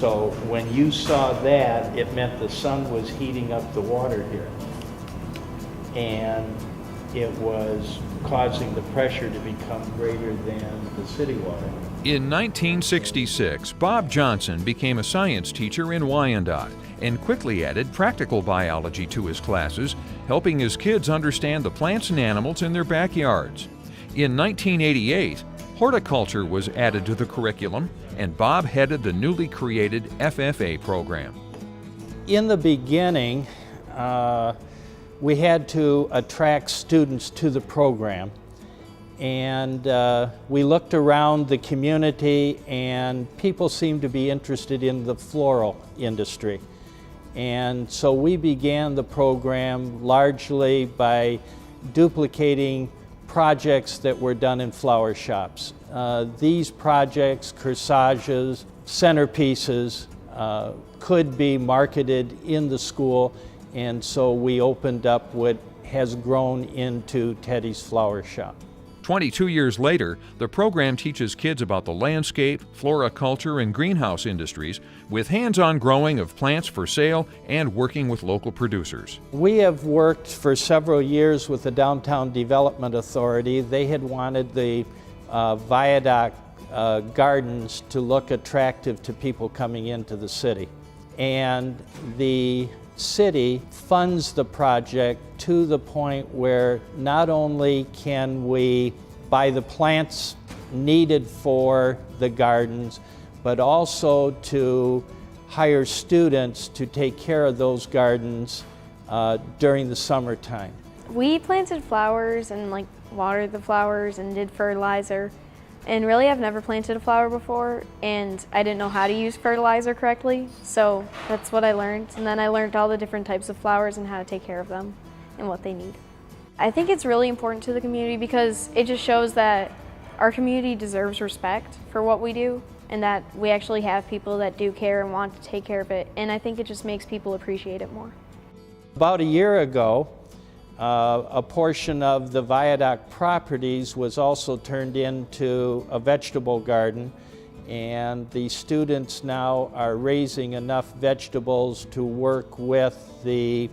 So when you saw that, it meant the sun was heating up the water here. And it was causing the pressure to become greater than the city water. In 1966, Bob Johnson became a science teacher in Wyandotte and quickly added practical biology to his classes, helping his kids understand the plants and animals in their backyards. In 1988, horticulture was added to the curriculum, and Bob headed the newly created FFA program. In the beginning, we had to attract students to the program, and we looked around the community and people seemed to be interested in the floral industry. And so we began the program largely by duplicating projects that were done in flower shops. These projects, corsages, centerpieces, could be marketed in the school, and so we opened up what has grown into Teddy's Flower Shop. 22 years later, the program teaches kids about the landscape, floriculture, and greenhouse industries with hands-on growing of plants for sale and working with local producers. We have worked for several years with the Downtown Development Authority. They had wanted the viaduct gardens to look attractive to people coming into the city. And the city funds the project to the point where not only can we buy the plants needed for the gardens, but also to hire students to take care of those gardens during the summertime. We planted flowers and watered the flowers and did fertilizer. And really, I've never planted a flower before, and I didn't know how to use fertilizer correctly, so that's what I learned. And then I learned all the different types of flowers and how to take care of them and what they need. I think it's really important to the community because it just shows that our community deserves respect for what we do and that we actually have people that do care and want to take care of it, and I think it just makes people appreciate it more. About a year ago, a portion of the viaduct properties was also turned into a vegetable garden, and the students now are raising enough vegetables to work with the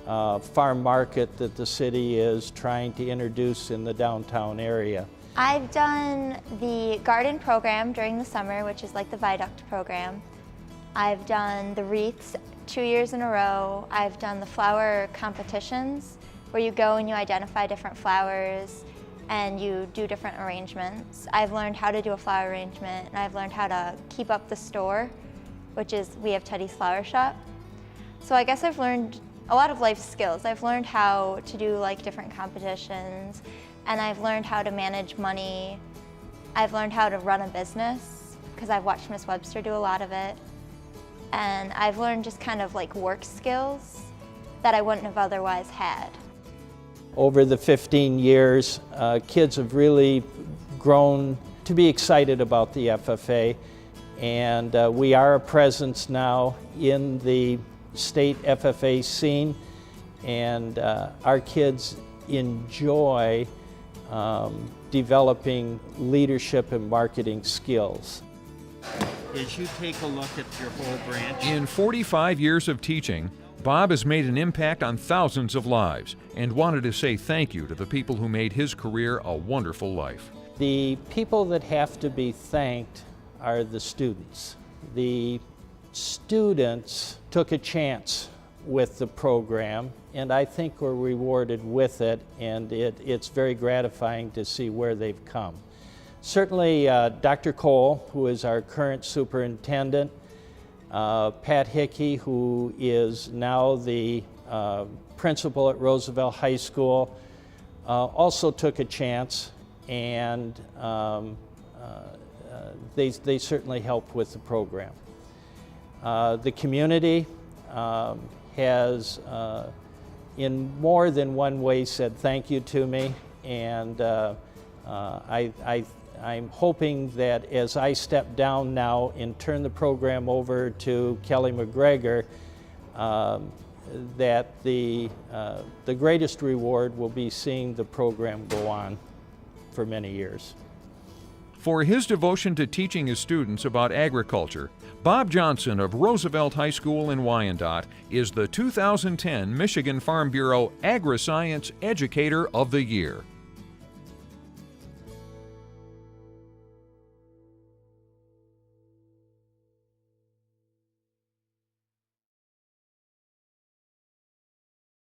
farm market that the city is trying to introduce in the downtown area. I've done the garden program during the summer, which is like the viaduct program. I've done the wreaths 2 years in a row. I've done the flower competitions, where you go and you identify different flowers and you do different arrangements. I've learned how to do a flower arrangement, and I've learned how to keep up the store, which is, we have Teddy's Flower Shop. So I guess I've learned a lot of life skills. I've learned how to do different competitions, and I've learned how to manage money. I've learned how to run a business because I've watched Miss Webster do a lot of it. And I've learned just kind of work skills that I wouldn't have otherwise had. Over the 15 years, kids have really grown to be excited about the FFA, and we are a presence now in the state FFA scene, and our kids enjoy developing leadership and marketing skills. As you take a look at your whole branch. In 45 years of teaching, Bob has made an impact on thousands of lives and wanted to say thank you to the people who made his career a wonderful life. The people that have to be thanked are the students. The students took a chance with the program, and I think were rewarded with it, and it's very gratifying to see where they've come. Certainly Dr. Cole, who is our current superintendent, Pat Hickey, who is now the principal at Roosevelt High School, also took a chance, and they certainly helped with the program. The community has in more than one way said thank you to me, and I'm hoping that as I step down now and turn the program over to Kelly McGregor, that the greatest reward will be seeing the program go on for many years. For his devotion to teaching his students about agriculture, Bob Johnson of Roosevelt High School in Wyandotte is the 2010 Michigan Farm Bureau Agriscience Educator of the Year.